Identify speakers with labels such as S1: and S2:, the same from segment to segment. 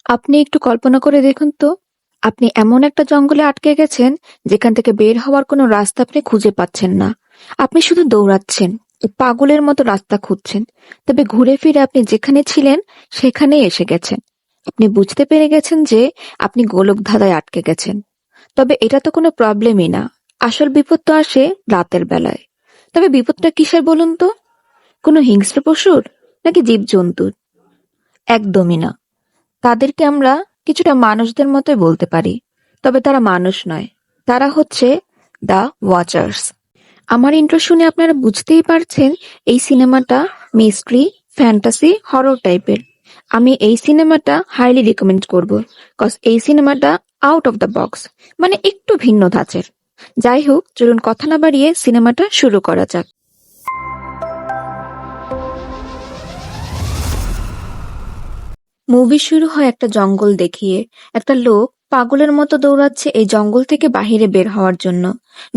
S1: আপনি একটু কল্পনা করে দেখুন তো, আপনি এমন একটা জঙ্গলে আটকে গেছেন যেখান থেকে বের হওয়ার কোনো রাস্তা আপনি খুঁজে পাচ্ছেন না। আপনি শুধু দৌড়াচ্ছেন, পাগলের মতো রাস্তা খুঁজছেন। তবে ঘুরে ফিরে আপনি যেখানে ছিলেন সেখানেই এসে গেছেন। আপনি বুঝতে পেরে গেছেন যে আপনি গোলকধাঁধায় আটকে গেছেন। তবে এটা তো কোনো প্রবলেমই না। আসল বিপদ তো আসে রাতের বেলায়। তবে বিপদটা কিসের বলুন তো? কোনো হিংস্র পশুর নাকি জীবজন্তুর? একদমই না। তাদেরকে আমরা কিছুটা মানুষদের মতোই বলতে পারি, তবে তারা মানুষ নয়। তারা হচ্ছে দ্য ওয়াচার্স। আমার ইন্ট্রো শুনে আপনারা বুঝতেই পারছেন এই সিনেমাটা মিস্ট্রি, ফ্যান্টাসি, হরর টাইপের। আমি এই সিনেমাটা হাইলি রিকমেন্ড করব, কজ এই সিনেমাটা আউট অফ দ্য বক্স, মানে একটু ভিন্ন ধাঁচের। যাই হোক, চলুন কথা না বাড়িয়ে সিনেমাটা শুরু করা যাক। মুভি শুরু হয় একটা জঙ্গল দেখিয়ে। একটা লোক পাগলের মতো দৌড়াচ্ছে এই জঙ্গল থেকে বাহিরে বের হওয়ার জন্য।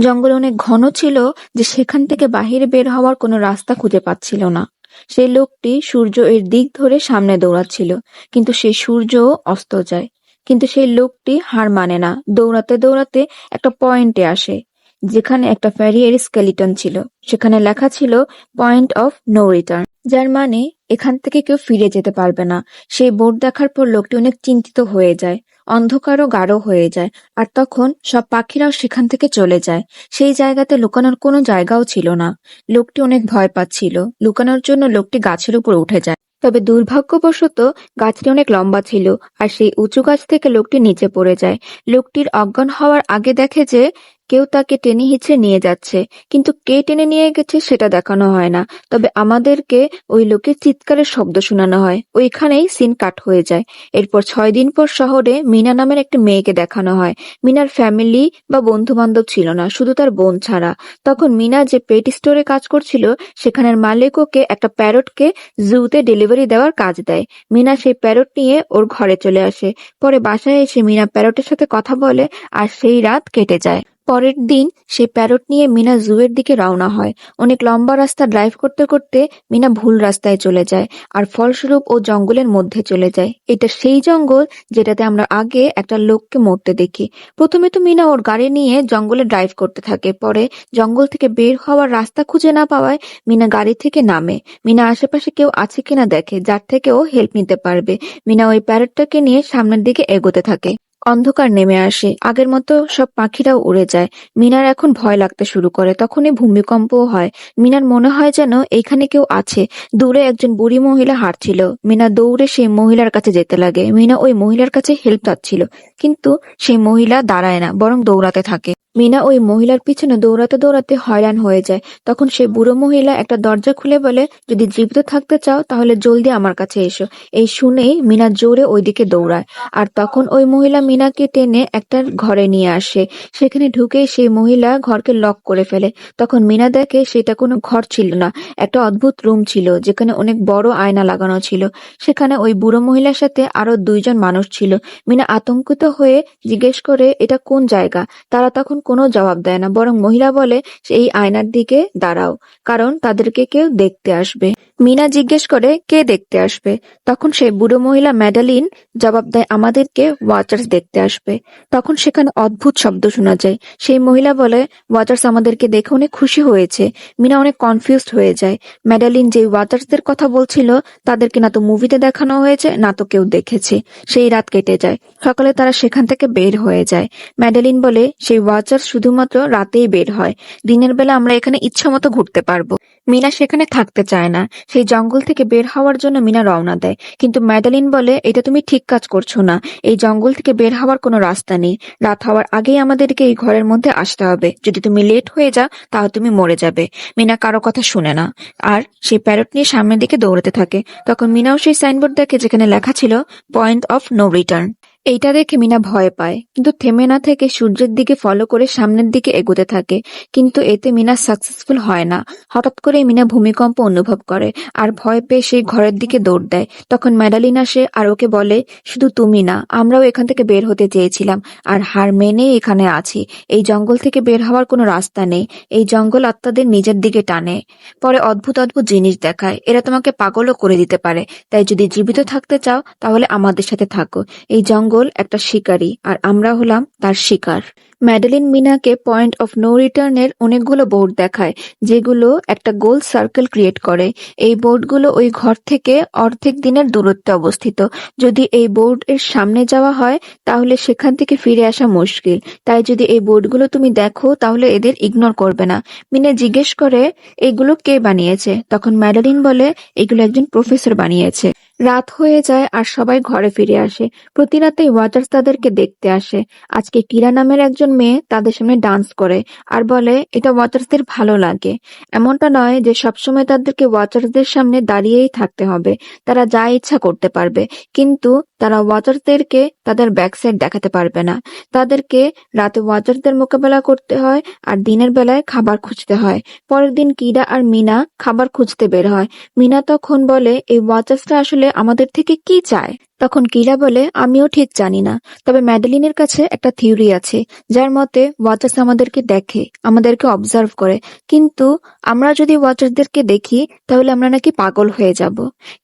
S1: জঙ্গল অনেক ঘন ছিল যে সেখান থেকে বাহিরে বের হওয়ার কোনো রাস্তা খুঁজে পাচ্ছিল না। সেই লোকটি সূর্য এর দিক ধরে সামনে দৌড়াচ্ছিল, কিন্তু সেই সূর্যও অস্ত যায়। কিন্তু সেই লোকটি হার মানে না, দৌড়াতে দৌড়াতে একটা পয়েন্টে আসে যেখানে একটা ফেরি এর স্কেলিটন ছিল। সেখানে লেখা ছিল পয়েন্ট অফ নো রিটার্ন, যার মানে এখান থেকে কেউ ফিরে যেতে পারবে না। সেই বোর্ড দেখার পর লোকটি অনেক চিন্তিত হয়ে যায়। অন্ধকারও গাঢ় হয়ে যায়। আর তখন সব পাখিরাও সেখান থেকে চলে যায়। সেই জায়গাতে লুকানোর কোনো জায়গাও ছিল না। লোকটি অনেক ভয় পাচ্ছিল। লুকানোর জন্য লোকটি গাছের উপর উঠে যায়। তবে দুর্ভাগ্যবশত গাছটি অনেক লম্বা ছিল, আর সেই উঁচু গাছ থেকে লোকটি নিচে পড়ে যায়। লোকটির অজ্ঞান হওয়ার আগে দেখে যে কেউ তাকে টেনে হিঁচড়ে নিয়ে যাচ্ছে, কিন্তু কে টেনে নিয়ে গেছে সেটা দেখানো হয় না। তবে আমাদেরকে ওই লোকের চিৎকারের শব্দ শোনানো হয়। ওইখানেই সিন কাট হয়ে যায়। এরপর 6 দিন পর শহরে মিনা নামের একটা মেয়েকে দেখানো হয়। মিনার ফ্যামিলি বা বন্ধু বান্ধব ছিল না, শুধু তার বোন ছাড়া। তখন মিনা যে পেট স্টোরে কাজ করছিল সেখানের মালিক ওকে একটা প্যারটকে জুতে ডেলিভারি দেওয়ার কাজ দেয়। মিনা সেই প্যারট নিয়ে ওর ঘরে চলে আসে। পরে বাসায় এসে মিনা প্যারটের সাথে কথা বলে, আর সেই রাত কেটে যায়। পরের দিন সেই প্যারট নিয়ে মিনা জুয়ের দিকে রওনা হয়। অনেক লম্বা রাস্তা ড্রাইভ করতে করতে মিনা ভুল রাস্তায় চলে যায়, আর ফলস্বরূপ ও জঙ্গলের মধ্যে চলে যায়। এটা সেই জঙ্গল যেটাতে আমরা আগে একটা লোককে মরতে দেখি। প্রথমে তো মিনা ওর গাড়ি নিয়ে জঙ্গলে ড্রাইভ করতে থাকে। পরে জঙ্গল থেকে বের হওয়ার রাস্তা খুঁজে না পাওয়ায় মিনা গাড়ি থেকে নামে। মিনা আশেপাশে কেউ আছে কিনা দেখে, যার থেকে ও হেল্প নিতে পারবে। মিনা ওই প্যারটটাকে নিয়ে সামনের দিকে এগোতে থাকে। অন্ধকার নেমে আসে, আগের মতো সব পাখিরাও উড়ে যায়। মিনার এখন ভয় লাগতে শুরু করে। তখনই ভূমিকম্পও হয়। মিনার মনে হয় যেন এইখানে কেউ আছে। দূরে একজন বুড়ি মহিলা হাঁটছিল। মিনা দৌড়ে সেই মহিলার কাছে যেতে লাগে। মিনা ওই মহিলার কাছে হেল্প চাচ্ছিল, কিন্তু সেই মহিলা দাঁড়ায় না, বরং দৌড়াতে থাকে। মিনা ওই মহিলার পিছনে দৌড়াতে দৌড়াতে হয়রান হয়ে যায়। তখন সেই বুড়ো মহিলা একটা দরজা খুলে বলে, যদি জীবিত থাকতে চাও তাহলে জলদি আমার কাছে এসো। এই শুনেই মিনা জোরে ওইদিকে দৌড়ায়। আর তখন ওই মহিলা মিনাকে টেনে একটা ঘরে নিয়ে আসে। সেখানে ঢুকেই সেই মহিলা ঘরকে লক করে ফেলে। তখন মিনা দেখে সেটা কোনো ঘর ছিল না, একটা অদ্ভুত রুম ছিল যেখানে অনেক বড় আয়না লাগানো ছিল। সেখানে ওই বুড়ো মহিলার সাথে আরো 2জন মানুষ ছিল। মিনা আতঙ্কিত হয়ে জিজ্ঞেস করে এটা কোন জায়গা। তারা তখন কোনো জবাব দেয় না, বরং মহিলা বলে এই আয়নার দিকে দাঁড়াও, কারণ তাদেরকে কেউ দেখতে আসবে। মিনা জিজ্ঞেস করে কে দেখতে আসবে। তখন সেই বুড়ো মহিলা ম্যাডালিন জবাব দেয় আমাদেরকে ওয়াচার্স দেখতে আসবে। তখন সেখানে অদ্ভুত শব্দ শোনা যায়। সেই মহিলা বলে ওয়াচার্স আমাদেরকে দেখে অনেক খুশি হয়েছে। মিনা অনেক কনফিউজড হয়ে যায়। ম্যাডালিন যে ওয়াচার্সদের কথা বলছিল তাদেরকে না তো মুভিতে দেখানো হয়েছে, না তো কেউ দেখেছে। সেই রাত কেটে যায়। সকালে তারা সেখান থেকে বের হয়ে যায়। ম্যাডালিন বলে সেই ওয়াচার্স শুধুমাত্র রাতেই বের হয়, দিনের বেলা আমরা এখানে ইচ্ছামতো ঘুরতে পারবো। মিনা সেখানে থাকতে চায় না। সেই জঙ্গল থেকে বের হওয়ার জন্য মিনা রওনা দেয়, কিন্তু ম্যাডালিন বলে এটা তুমি ঠিক কাজ করছো না। এই জঙ্গল থেকে বের হওয়ার কোনো রাস্তা নেই। রাত হওয়ার আগেই আমাদেরকে এই ঘরের মধ্যে আসতে হবে। যদি তুমি লেট হয়ে যাও তাহলে তুমি মরে যাবে। মিনা কারো কথা শুনে না, আর সেই প্যারট নিয়ে সামনের দিকে দৌড়াতে থাকে। তখন মিনাও সেই সাইনবোর্ড দেখে যেখানে লেখা ছিল পয়েন্ট অফ নো রিটার্ন। এইটা দেখে মিনা ভয় পায়, কিন্তু থেমে না থেকে সূর্যের দিকে ফলো করে সামনের দিকে এগোতে থাকে। কিন্তু এতে মিনা সাকসেসফুল হয় না। হঠাৎ করে মিনা ভূমিকম্প অনুভব করে আর ভয় পেয়ে সেই ঘরের দিকে দৌড় দেয়। তখন ম্যাডালিন আসে আর ওকে বলে, শুধু তুমি না, আমরাও এখান থেকে বের হতে চেয়েছিলাম আর হার মেনেই এখানে আছি। এই জঙ্গল থেকে বের হওয়ার কোনো রাস্তা নেই। এই জঙ্গল আত্মাদের নিজের দিকে টানে। পরে অদ্ভুত অদ্ভুত জিনিস দেখায়, এরা তোমাকে পাগলও করে দিতে পারে। তাই যদি জীবিত থাকতে চাও তাহলে আমাদের সাথে থাকো। এই জঙ্গল একটা শিকারী আর আমরা হলাম তার শিকার। ম্যাডেলিন মিনাকে পয়েন্ট অফ নো রিটার্নের অনেকগুলো বোর্ড দেখায়, যেগুলো একটা গোল সার্কেল ক্রিয়েট করে। এই বোর্ডগুলো ওই ঘর থেকে অর্ধেক দিনের দূরত্বে অবস্থিত। যদি এই বোর্ড এর সামনে যাওয়া হয় তাহলে সেখান থেকে ফিরে আসা মুশকিল। তাই যদি এই বোর্ডগুলো তুমি দেখো তাহলে এদের ইগনোর করবে না। মিনা জিজ্ঞেস করে, এগুলো কে বানিয়েছে? তখন ম্যাডেলিন বলে, এগুলো একজন প্রফেসর বানিয়েছে। রাত হয়ে যায় আর সবাই ঘরে ফিরে আসে। প্রতি রাতেই ওয়াটার্স তাদেরকে দেখতে আসে। আজকে কিরা নামের একজন মেয়ে তাদের সামনে ডান্স করে আর বলে এটা ওয়াচার্সদের ভালো লাগে। এমনটা নয় যে সবসময় তাদেরকে ওয়াচার্সদের সামনে দাঁড়িয়েই থাকতে হবে, তারা যা ইচ্ছা করতে পারবে, কিন্তু তারা ওয়াচার্সদেরকে তাদের ব্যাকসাইড দেখাতে পারবে না। তাদেরকে রাতে ওয়াচার্সদের মোকাবেলা করতে হয় আর দিনের বেলায় খাবার খুঁজতে হয়। পরের দিন কিরা আর মিনা খাবার খুঁজতে বের হয়। মিনা তখন বলে, এই ওয়াচার্সরা আসলে আমাদের থেকে কি চায়? তখন কিরা বলে, আমিও ঠিক জানি না, তবে ম্যাডেলিনের কাছে একটা থিওরি আছে, যার মতে ওয়াচার্স আমাদেরকে দেখে, আমাদেরকে অবজার্ভ করে, কিন্তু আমরা যদি ওয়াচার্সদেরকে দেখি তাহলে আমরা নাকি পাগল হয়ে যাব।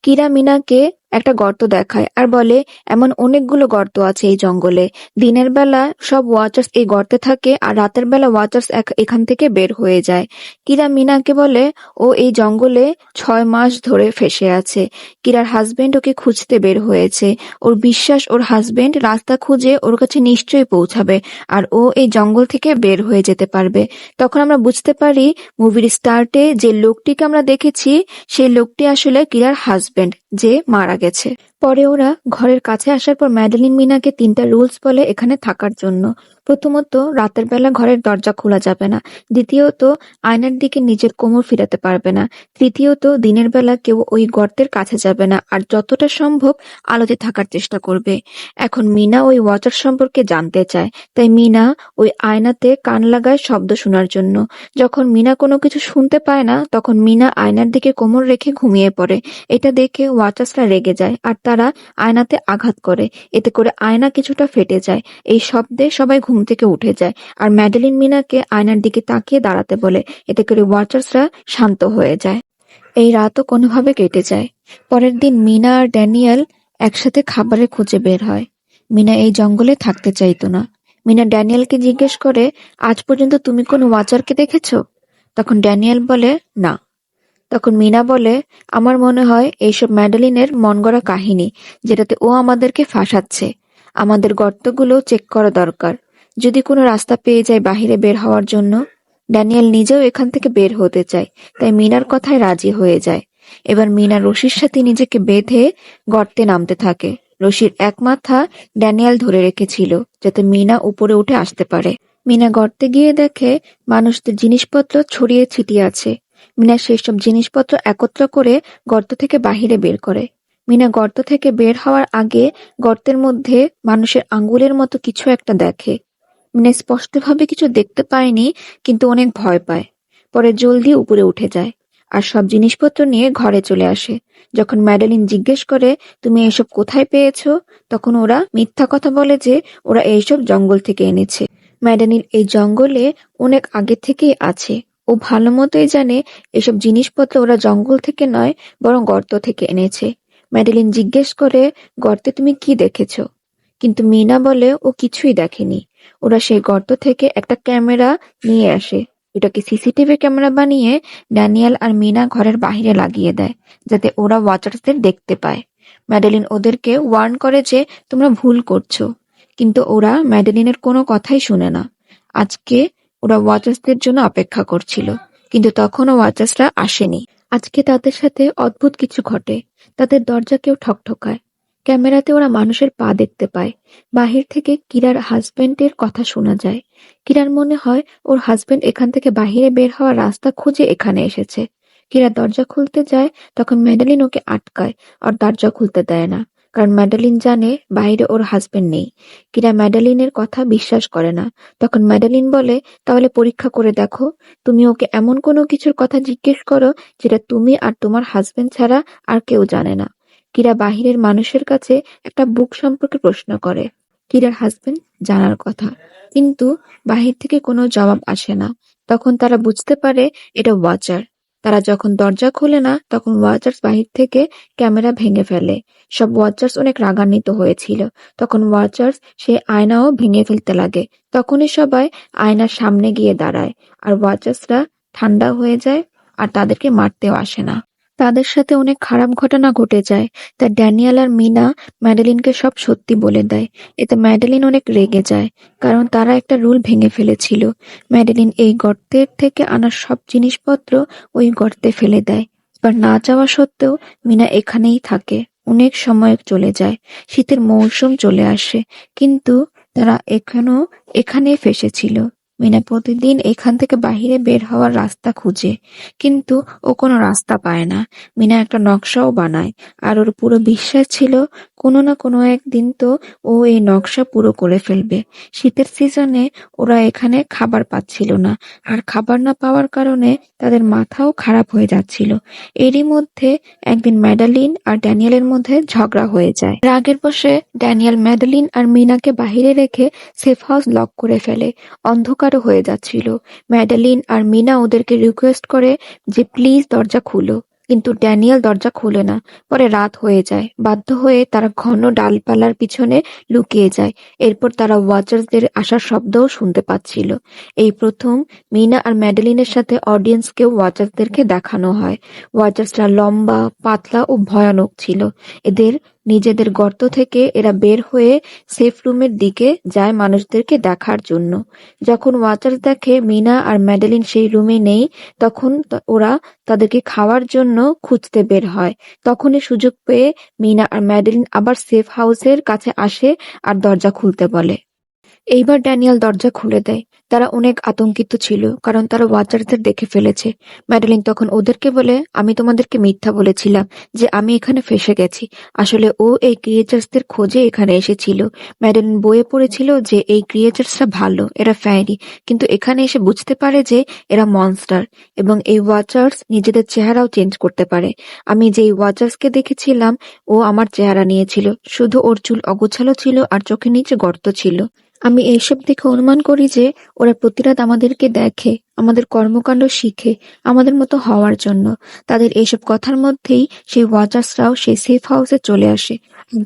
S1: কিরা মিনাকে একটা গর্ত দেখায় আর বলে, এমন অনেকগুলো গর্ত আছে এই জঙ্গলে। দিনের বেলা সব ওয়াচার্স এই গর্তে থাকে আর রাতের বেলা ওয়াচার্স এখান থেকে বের হয়ে যায়। কিরা মিনাকে বলে, ও এই জঙ্গলে 6 মাস ধরে ফেঁসে আছে। কিরার হাজবেন্ড ওকে খুঁজতে বের হয়েছে। ওর বিশ্বাস ওর হাজবেন্ড রাস্তা খুঁজে ওর কাছে নিশ্চয়ই পৌঁছাবে আর ও এই জঙ্গল থেকে বের হয়ে যেতে পারবে। তখন আমরা বুঝতে পারি মুভির স্টার্টে যে লোকটিকে আমরা দেখেছি সেই লোকটি আসলে কিরার হাজবেন্ড, যে মারা গেছে। পরে ওরা ঘরের কাছে আসার পর ম্যাডেলিন মিনাকে 3টা রুলস বলে এখানে থাকার জন্য। প্রথমত, রাতের বেলা ঘরের দরজা খোলা যাবে না। দ্বিতীয়ত, আয়নার দিকে নিজের কোমর ফিরাতে পারবে না। তৃতীয়ত, দিনের বেলা কেউ ওই গর্তের কাছে যাবে না আর যতটা সম্ভব আলোতে থাকার চেষ্টা করবে। এখন মিনা ওই ওয়াচার সম্পর্কে জানতে চায়, তাই মিনা ওই আয়নাতে কান লাগায় শব্দ শোনার জন্য। যখন মিনা কোনো কিছু শুনতে পায় না তখন মিনা আয়নার দিকে কোমর রেখে ঘুমিয়ে পড়ে। এটা দেখে ওয়াচার্সরা রেগে যায় আর তারা আয়নাতে আঘাত করে। এতে করে আয়না কিছুটা ফেটে যায়। এই শব্দে সবাই ঘুম থেকে উঠে যায় আর ম্যাডেলিন মিনাকে আয়নার দিকে তাকিয়ে দাঁড়াতে বলে। এতে করে ওয়াচার্সরা শান্ত হয়ে যায়। এই রাতও কোনোভাবে কেটে যায়। পরের দিন মিনা আর ড্যানিয়েল একসাথে খাবারের খোঁজে বের হয়। মিনা এই জঙ্গলে থাকতে চাইতো না। মিনা ড্যানিয়েলকে জিজ্ঞেস করে, আজ পর্যন্ত তুমি কোনো ওয়াচারকে দেখেছো? তখন ড্যানিয়েল বলে, না। তখন মিনা বলে, আমার মনে হয় এইসব ম্যাডেলিনের মনগড়া কাহিনী, যেটাতে ও আমাদেরকে ফাঁসাচ্ছে। আমাদের গর্তগুলো চেক করা দরকার, যদি কোনো রাস্তা পেয়ে যায় বাহিরে বের হওয়ার জন্য। ড্যানিয়েল নিজেও এখান থেকে বের হতে চায়, তাই মিনার কথায় রাজি হয়ে যায়। এবার মিনা রশির সাথে নিজেকে বেঁধে গর্তে নামতে থাকে। রশির এক মাথা ড্যানিয়েল ধরে রেখেছিল যাতে মিনা উপরে উঠে আসতে পারে। মিনা গর্তে গিয়ে দেখে মানুষদের জিনিসপত্র ছড়িয়ে ছিটিয়ে আছে। মিনা সেসব জিনিসপত্র একত্র করে গর্ত থেকে বাহিরে বের করে। মিনা গর্ত থেকে বের হওয়ার আগে গর্তের মধ্যে মানুষের আঙ্গুলের মতো কিছু একটা দেখে। মিনা স্পষ্টভাবে কিছু দেখতে পায়নি, কিন্তু অনেক ভয় পায়। পরে জলদি উপরে উঠে যায় আর সব জিনিসপত্র নিয়ে ঘরে চলে আসে। যখন ম্যাডেলিন জিজ্ঞেস করে, তুমি এইসব কোথায় পেয়েছো? তখন ওরা মিথ্যা কথা বলে যে ওরা এইসব জঙ্গল থেকে এনেছে। ম্যাডেলিন এই জঙ্গলে অনেক আগে থেকেই আছে। ও ভালো মতোই জানে এসব জিনিসপত্র ওরা জঙ্গল থেকে নয়, বরং গর্ত থেকে এনেছে। ম্যাডেলিন জিজ্ঞেস করে, গর্তে তুমি কি দেখেছো? কিন্তু মিনা বলে ও কিছুই দেখেনি। ওরা সেই গর্ত থেকে একটা ক্যামেরা নিয়ে আসে। এটাকে সিসিটিভি ক্যামেরা বানিয়ে ড্যানিয়েল আর মিনা ঘরের বাহিরে লাগিয়ে দেয়, যাতে ওরা ওয়াচার্সদের দেখতে পায়। ম্যাডেলিন ওদেরকে ওয়ার্ন করে যে তোমরা ভুল করছো, কিন্তু ওরা ম্যাডেলিনের কোনো কথাই শুনে না। আজকে ওরা ওয়াচার্সদের জন্য অপেক্ষা করছিল, কিন্তু তখনও ওয়াচার্সরা আসেনি। আজকে তাদের সাথে অদ্ভুত কিছু ঘটে। তাদের দরজা কেউ ঠকঠকায়। ক্যামেরাতে ওরা মানুষের পা দেখতে পায়। বাহির থেকে কিরার হাজবেন্ডের কথা শোনা যায়। কিরার মনে হয় ওর হাজবেন্ড এখান থেকে বাহিরে বের হওয়ার রাস্তা খুঁজে এখানে এসেছে। কিরা দরজা খুলতে যায়, তখন ম্যাডেলিন ওকে আটকায় আর দরজা খুলতে দেয় না। কারণ ম্যাডেলিন জানে বাইরে ওর হাজবেন্ড নেই। কিরা ম্যাডেলিনের কথা বিশ্বাস করে না। তখন ম্যাডেলিন বলে, তাহলে পরীক্ষা করে দেখো। তুমি ওকে এমন কোনো কিছুর কথা জিজ্ঞেস করো যেটা তুমি আর তোমার হাজবেন্ড ছাড়া আর কেউ জানে না। কিরা বাহিরের মানুষের কাছে একটা বুক সম্পর্কে প্রশ্ন করে। কিরার হাজবেন্ড জানার কথা, কিন্তু বাহির থেকে কোনো জবাব আসে না। তখন তারা বুঝতে পারে এটা ওয়াচার। তারা যখন দরজা খোলে না তখন ওয়াচার্স বাহির থেকে ক্যামেরা ভেঙে ফেলে। সব ওয়াচার্স অনেক রাগান্বিত হয়েছিল। তখন ওয়াচার্স সে আয়নাও ভেঙে ফেলতে লাগে। তখনই সবাই আয়নার সামনে গিয়ে দাঁড়ায়, আর ওয়াচার্সরা ঠান্ডা হয়ে যায় আর তাদেরকে মারতেও আসে না। তাদের সাথে অনেক খারাপ ঘটনা ঘটে যায়। তা ড্যানিয়েল আর মিনা ম্যাডেলিনকে সব সত্যি বলে দেয়। এতে ম্যাডেলিন অনেক রেগে যায়, কারণ তারা একটা রুল ভেঙে ফেলেছিল। ম্যাডেলিন এই গর্তের থেকে আনা সব জিনিসপত্র ওই গর্তে ফেলে দেয়। এবার না যাওয়া সত্ত্বেও মিনা এখানেই থাকে। অনেক সময় চলে যায়, শীতের মৌসুম চলে আসে, কিন্তু তারা এখানেই ফেঁসেছিল। মিনা প্রতিদিন এখান থেকে বাহিরে বের হওয়ার রাস্তা খুঁজে, কিন্তু ও কোনো রাস্তা পায় না। মিনা একটা নকশাও বানায়, আর ওর পুরো বিশ্বাস ছিল কোনো না কোনো একদিন তো ও এই নকশা পুরো করে ফেলবে। শীতের সিজনে ওরা এখানে খাবার পাচ্ছিল না, আর খাবার না পাওয়ার কারণে তাদের মাথাও খারাপ হয়ে যাচ্ছিল। এরই মধ্যে একদিন ম্যাডেলিন আর ড্যানিয়েলের মধ্যে ঝগড়া হয়ে যায়। রাগের বশে ড্যানিয়েল ম্যাডেলিন আর মিনাকে বাহিরে রেখে সেফ হাউস লক করে ফেলে। অন্ধকারও হয়ে যাচ্ছিল। ম্যাডেলিন আর মিনা ওদেরকে রিকোয়েস্ট করে যে প্লিজ দরজা খুলো, কিন্তু ড্যানিয়েল দরজা খুলে না। পরে রাত হয়ে যায়। বাধ্য হয়ে তারা ঘন ডালপালার পিছনে লুকিয়ে যায়। এরপর তারা ওয়াচার্সদের আসার শব্দও শুনতে পাচ্ছিল। এই প্রথম মিনা আর ম্যাডেলিনের সাথে অডিয়েন্সকেও ওয়াচার্সদেরকে দেখানো হয়। ওয়াচার্সরা লম্বা, পাতলা ও ভয়ানক ছিল। এদের নিজেদের গর্ত থেকে এরা বের হয়ে সেফ রুমের দিকে যায় মানুষদেরকে দেখার জন্য। যখন ওয়াচার্স দেখে মিনা আর ম্যাডেলিন সেই রুমে নেই, তখন ওরা তাদেরকে খাওয়ার জন্য খুঁজতে বের হয়। তখনই সুযোগ পেয়ে মিনা আর ম্যাডেলিন আবার সেফ হাউসের কাছে আসে আর দরজা খুলতে বলে। এইবার ড্যানিয়েল দরজা খুলে দেয়। তারা অনেক আতঙ্কিত ছিল, কারণ তারা ওয়াচারদের দেখে ফেলেছে। ম্যাডেলিন তখন ওদেরকে বলে, আমি তোমাদেরকে মিথ্যা বলেছিলাম যে আমি এখানে ফেঁসে গেছি। আসলে ও এই ক্রিয়েচার্সদের খোঁজে এখানে এসেছিল। ম্যাডেলিন বইয়ে পড়েছিল যে এই ক্রিয়েচার্সরা ভালো, এরা ফ্যারি, কিন্তু এখানে এসে বুঝতে পারে যে এরা মনস্টার, এবং এই ওয়াচার্স নিজেদের চেহারাও চেঞ্জ করতে পারে। আমি যেই ওয়াচার্সকে দেখেছিলাম ও আমার চেহারা নিয়েছিল, শুধু ওর চুল অগোছালো ছিল আর চোখের নিচে গর্ত ছিল। আমি এইসব দেখে অনুমান করি যে ওরা প্রতিরাত আমাদেরকে দেখে, আমাদের কর্মকাণ্ড শিখে, আমাদের মতো হওয়ার জন্য। তাদের এইসব কথার মধ্যেই সেই ওয়াচার্সরাও সেই সেফ হাউসে চলে আসে।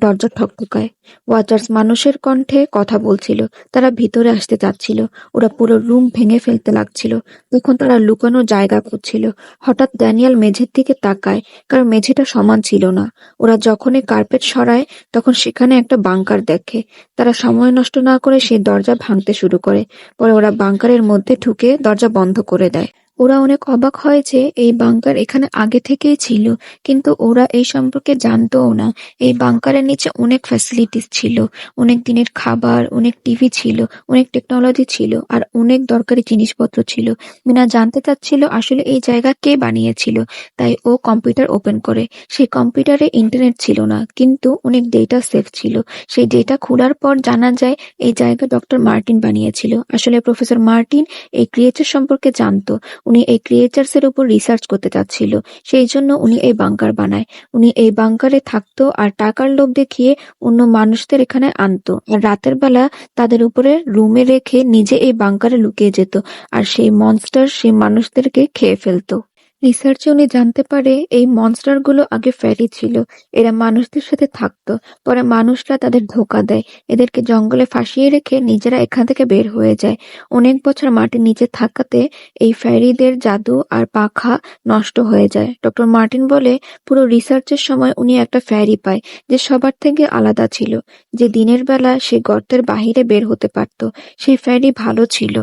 S1: দরজা ঠকঠকায়। ওয়াচার্স মানুষের কণ্ঠে কথা বলছিল। তারা ভিতরে আসতে চাচ্ছিল। ওরা পুরো রুম ভেঙে ফেলতে লাগছিল। তখন তারা লুকানোর জায়গা খুঁজছিল। হঠাৎ ড্যানিয়েল মেঝের দিকে তাকায়, কারণ মেঝেটা সমান ছিল না। ওরা যখনই কার্পেট সরায় তখন সেখানে একটা বাংকার দেখে। তারা সময় নষ্ট না করে সেই দরজা ভাঙতে শুরু করে। পরে ওরা বাংকারের মধ্যে ঢুকে দরজা বন্ধ করে দেয়। ওরা অনেক অবাক হয় যে এই বাংকার এখানে আগে থেকেই ছিল, কিন্তু ওরা এই সম্পর্কে জানতোও না। এই বাংকারের নিচে অনেক ফ্যাসিলিটিস ছিল, অনেক দিনের খাবার, অনেক টিভি ছিল, অনেক টেকনোলজি ছিল, আর অনেক দরকারি জিনিসপত্র ছিল। মিনা জানতে চাচ্ছিল আসলে এই জায়গা কে বানিয়েছিল। তাই ও কম্পিউটার ওপেন করে। সেই কম্পিউটারে ইন্টারনেট ছিল না, কিন্তু অনেক ডেটা সেভ ছিল। সেই ডেটা খোলার পর জানা যায় এই জায়গা ডক্টর মার্টিন বানিয়েছিল। আসলে প্রফেসর মার্টিন এই ক্রিয়েচার সম্পর্কে জানতো। উনি এই ক্রিয়েচার্স এর উপর রিসার্চ করতে চাচ্ছিল, সেই জন্য উনি এই বাংকার বানায়। উনি এই বাংকারে থাকতো আর টাকার লোভ দেখিয়ে অন্য মানুষদের এখানে আনতো, আর রাতের বেলা তাদের উপরে রুমে রেখে নিজে এই বাংকারে লুকিয়ে যেত, আর সেই মনস্টার সেই মানুষদেরকে খেয়ে ফেলতো। রিসার্চে উনি জানতে পারে এই মনস্টারগুলো আগে ফ্যারি ছিল। এরা মানুষদের সাথে থাকতো। পরে মানুষরা তাদের ধোঁকা দেয়, এদেরকে জঙ্গলে ফাঁসিয়ে রেখে নিজেরা এখান থেকে বের হয়ে যায়। অনেক বছর মাটির নিচে থাকাতে এই ফ্যারিদের জাদু আর পাখা নষ্ট হয়ে যায়। ডক্টর মার্টিন বলে পুরো রিসার্চের সময় উনি একটা ফ্যারি পায় যে সবার থেকে আলাদা ছিল, যে দিনের বেলা সে গর্তের বাহিরে বের হতে পারত। সেই ফ্যারি ভালো ছিল।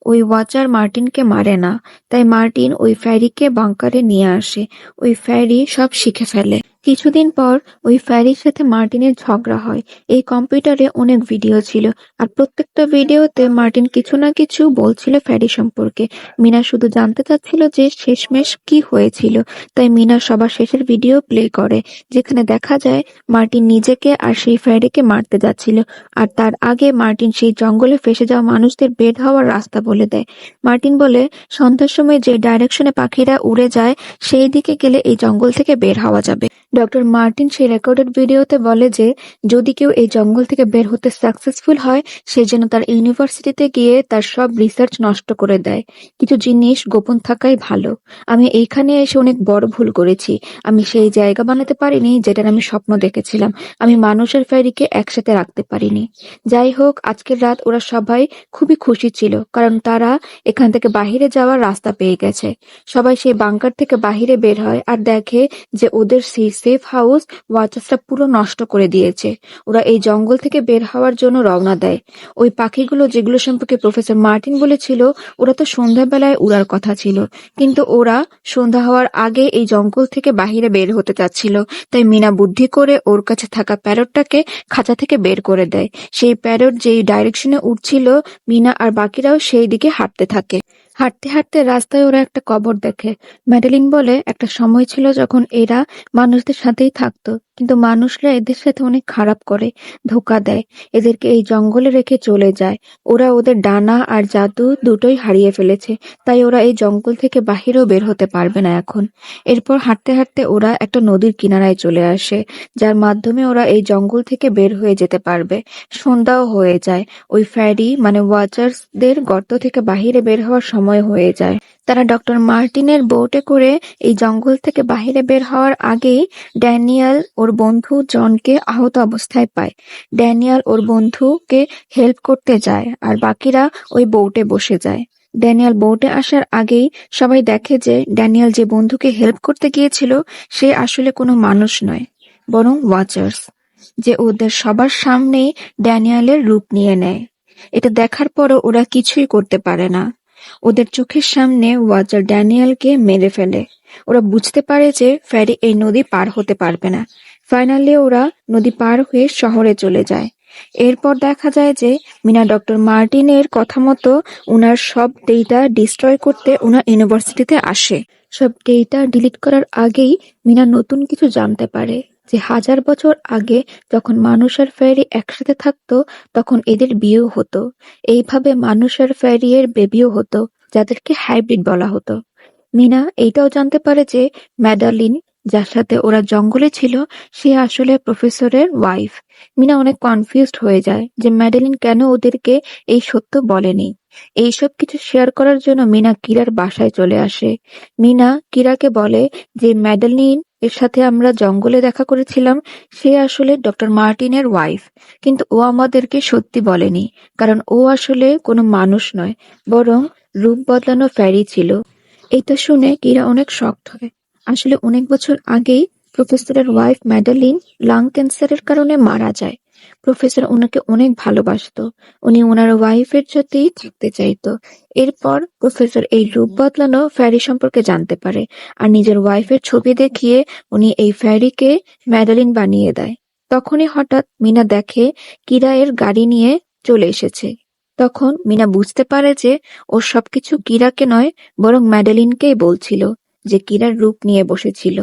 S1: ওই ওয়াচার মার্টিনকে মারে না। তাই মার্টিন ওই ফ্যারিকে বাংকারে নিয়ে আসে। ওই ফ্যারি সব শিখে ফেলে। কিছুদিন পর ওই ফ্যারির সাথে মার্টিনের ঝগড়া হয়। এই কম্পিউটারে অনেক ভিডিও ছিল, আর প্রত্যেকটা ভিডিওতে মার্টিন কিছু না কিছু বলছিল ফ্যারি সম্পর্কে। মিনা শুধু জানতে চাচ্ছিল যে শেষমেশ কি হয়েছিল। তাই মিনা সবার শেষের ভিডিও প্লে করে, যেখানে দেখা যায় মার্টিন নিজেকে আর সেই ফ্যারিকে মারতে যাচ্ছিল। আর তার আগে মার্টিন সেই জঙ্গলে ফেসে যাওয়া মানুষদের বের হওয়ার রাস্তা বলে দেয়। মার্টিন বলে, সন্ধ্যার সময় যে ডাইরেকশনে পাখিরা উড়ে যায় সেই দিকে গেলে এই জঙ্গল থেকে বের হওয়া যাবে। ডক্টর মার্টিন সেই রেকর্ডেড ভিডিওতে বলে যে যদি কেউ এই জঙ্গল থেকে বের হতে সাকসেসফুল হয়, সে যেন তার ইউনিভার্সিটিতে গিয়ে তার সব রিসার্চ নষ্ট করে দেয়। কিছু জিনিস গোপন থাকাই ভালো। আমি এইখানে এসে অনেক বড় ভুল করেছি। আমি সেই জায়গা বানাতে পারিনি যেটার আমি স্বপ্ন দেখেছিলাম। আমি মানুষের ফ্যারিকে একসাথে রাখতে পারিনি। যাই হোক, আজকের রাত ওরা সবাই খুবই খুশি ছিল, কারণ তারা এখান থেকে বাহিরে যাওয়ার রাস্তা পেয়ে গেছে। সবাই সেই বাংকার থেকে বাহিরে বের হয় আর দেখে যে ওদের সেই সেফ হাউস ওয়াচার্সরা পুরো নষ্ট করে দিয়েছে। ওরা এই জঙ্গল থেকে বের হওয়ার জন্য রওনা দেয়। ওই পাখিগুলো যেগুলো সম্পর্কে প্রফেসর মার্টিন বলেছিল, ওরা তো সন্ধ্যাবেলায় উড়ার কথা ছিল, কিন্তু ওরা সন্ধ্যা হওয়ার আগে এই জঙ্গল থেকে বাহিরে বের হতে চাচ্ছিল। তাই মিনা বুদ্ধি করে ওর কাছে থাকা প্যারটটাকে খাঁচা থেকে বের করে দেয়। সেই প্যারট যেই ডাইরেকশনে উঠছিল, মিনা আর বাকিরাও সেই দিকে হাঁটতে থাকে। হাঁটতে হাঁটতে রাস্তায় ওরা একটা কবর দেখে। ম্যাডেলিন বলে, একটা সময় ছিল যখন এরা মানুষদের সাথেই থাকতো, কিন্তু মানুষরা এদের সাথে অনেক খারাপ করে, ধোঁকা দেয়, এদেরকে এই জঙ্গলে রেখে চলে যায়। ওরা ওদের ডানা আর জাদু দুটোই হারিয়ে ফেলেছে, তাই ওরা এই জঙ্গল থেকে বাহিরেও বের হতে পারবে না এখন। এরপর হাঁটতে হাঁটতে ওরা একটা নদীর কিনারায় চলে আসে, যার মাধ্যমে ওরা এই জঙ্গল থেকে বের হয়ে যেতে পারবে। সন্ধ্যাও হয়ে যায়। ওই ফ্যারি মানে ওয়াচার্সদের গর্ত থেকে বাহিরে বের হওয়ার সময় হয়ে যায়। তারা ডক্টর মার্টিনের বোটে করে এই জঙ্গল থেকে বাহিরে বের হওয়ার আগেই ড্যানিয়েল ওর বন্ধু জনকে আহত অবস্থায় পায়। ড্যানিয়েল ওর বন্ধুকে হেল্প করতে যায়, আর বাকিরা ওই বোটে বসে যায়। ড্যানিয়েল বোটে আসার আগেই সবাই দেখে যে ড্যানিয়েল যে বন্ধুকে হেল্প করতে গিয়েছিল সে আসলে কোনো মানুষ নয়, বরং ওয়াচার্স, যে ওদের সবার সামনেই ড্যানিয়েলের রূপ নিয়ে নেয়। এটা দেখার পরও ওরা কিছুই করতে পারে না। ওদের চোখের সামনে ওয়াচার ড্যানিয়েলকে মেরে ফেলে। ওরা বুঝতে পারে যে ফ্যারি এই নদী পার হতে পারবে না। ফাইনালি ওরা নদী পার হয়ে শহরে চলে যায়। এরপর দেখা যায় যে মিনা ডক্টর মার্টিনের কথা মতো উনার সব ডেটা ডিস্ট্রয় করতে উনার ইউনিভার্সিটিতে আসে। সব ডেটা ডিলিট করার আগেই মিনা নতুন কিছু জানতে পারে, যে 1000 বছর আগে যখন মানুষ আর ফেয়ারি একসাথে থাকতো, তখন এদের বিয়েও হতো। এইভাবে মানুষ আর ফেয়ারি এর বেবিও হতো, যাদেরকে হাইব্রিড বলা হতো। মিনা এইটাও জানতে পারে যে ম্যাডালিন, যার সাথে ওরা জঙ্গলে ছিল, সে আসলে প্রফেসরের ওয়াইফ। মিনা অনেক কনফিউজড হয়ে যায় যে ম্যাডেলিন কেন ওদেরকে এই সত্য বলেনি। এইসব কিছু শেয়ার করার জন্য মিনা কিরার বাসায় চলে আসে। মিনা কিরাকে বলে যে ম্যাডেলিন এর সাথে আমরা জঙ্গলে দেখা করেছিলাম, সে আসলে ডক্টর মার্টিনের ওয়াইফ, কিন্তু ও আমাদেরকে সত্যি বলেনি, কারণ ও আসলে কোনো মানুষ নয়, বরং রূপ বদলানো ফ্যারি ছিল। এটা শুনে কিরা অনেক শকড হয়। আসলে অনেক বছর আগেই প্রফেসরের ওয়াইফ ম্যাডেলিন লাং ক্যান্সারের কারণে মারা যায়। প্রফেসর ওনাকে অনেক ভালোবাসতো, উনি ওনার ওয়াইফের সাথেই থাকতে চাইতো। এরপর প্রফেসর এই রূপ বদলানো ফ্যারি সম্পর্কে জানতে পারে, আর নিজের ওয়াইফের ছবি দেখিয়ে উনি এই ফ্যারিকে ম্যাডেলিন বানিয়ে দেয়। তখনই হঠাৎ মিনা দেখে কিরা এর গাড়ি নিয়ে চলে এসেছে। তখন মিনা বুঝতে পারে যে ও সবকিছু কিরাকে নয়, বরং ম্যাডেলিনকেই বলছিল, যে কিরার রূপ নিয়ে বসেছিল।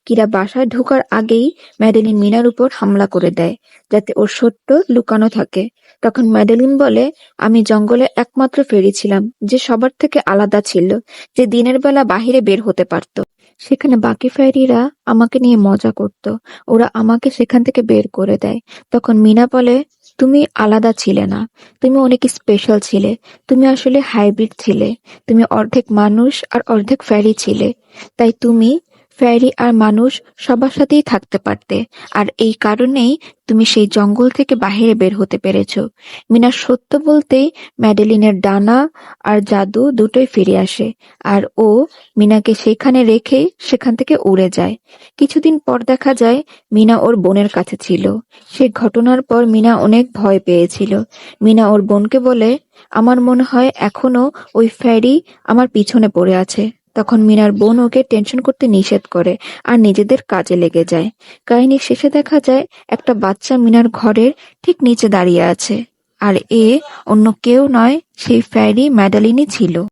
S1: কিরা বাসায় ঢোকার আগেই ম্যাডেলিন মিনার উপর হামলা করে দেয়, যাতে ওর সত্য লুকানো থাকে। তখন ম্যাডেলিন বলে, আমি জঙ্গলে একমাত্র ফেরি ছিলাম যে সবার থেকে আলাদা ছিল, যে দিনের বেলা বাহিরে বের হতে পারত। সেখানে বাকি ফেরিরা আমাকে নিয়ে মজা করত, ওরা আমাকে সেখান থেকে বের করে দেয়। তখন মিনা বলে, তুমি আলাদা ছিলে না, তুমি অনেক স্পেশাল ছিলে, তুমি আসলে হাইব্রিড ছিলে, তুমি অর্ধেক মানুষ আর অর্ধেক ফ্যারি ছিলে, তাই তুমি ফ্যারি আর মানুষ সবার সাথেই থাকতে পারতে, আর এই কারণেই তুমি সেই জঙ্গল থেকে বাহিরে বের হতে পেরেছো। মিনা সত্য বলতেই ম্যাডেলিনের ডানা আর জাদু দুটোই ফিরে আসে, আর ও মিনাকে সেখানে রেখে সেখান থেকে উড়ে যায়। কিছুদিন পর দেখা যায় মিনা ওর বোনের কাছে ছিল। সে ঘটনার পর মিনা অনেক ভয় পেয়েছিল। মিনা ওর বোনকে বলে, আমার মনে হয় এখনো ওই ফ্যারি আমার পিছনে পড়ে আছে, তখন মিনার বোন ওকে টেনশন করতে নিষেধ করে আর নিজেদের কাজে লেগে যায়। কাহিনীর শেষে দেখা যায় একটা বাচ্চা মিনার ঘরের ঠিক নিচে দাঁড়িয়ে আছে, আর অন্য কেউ নয়, সেই ফ্যারি ম্যাডালিনই ছিল।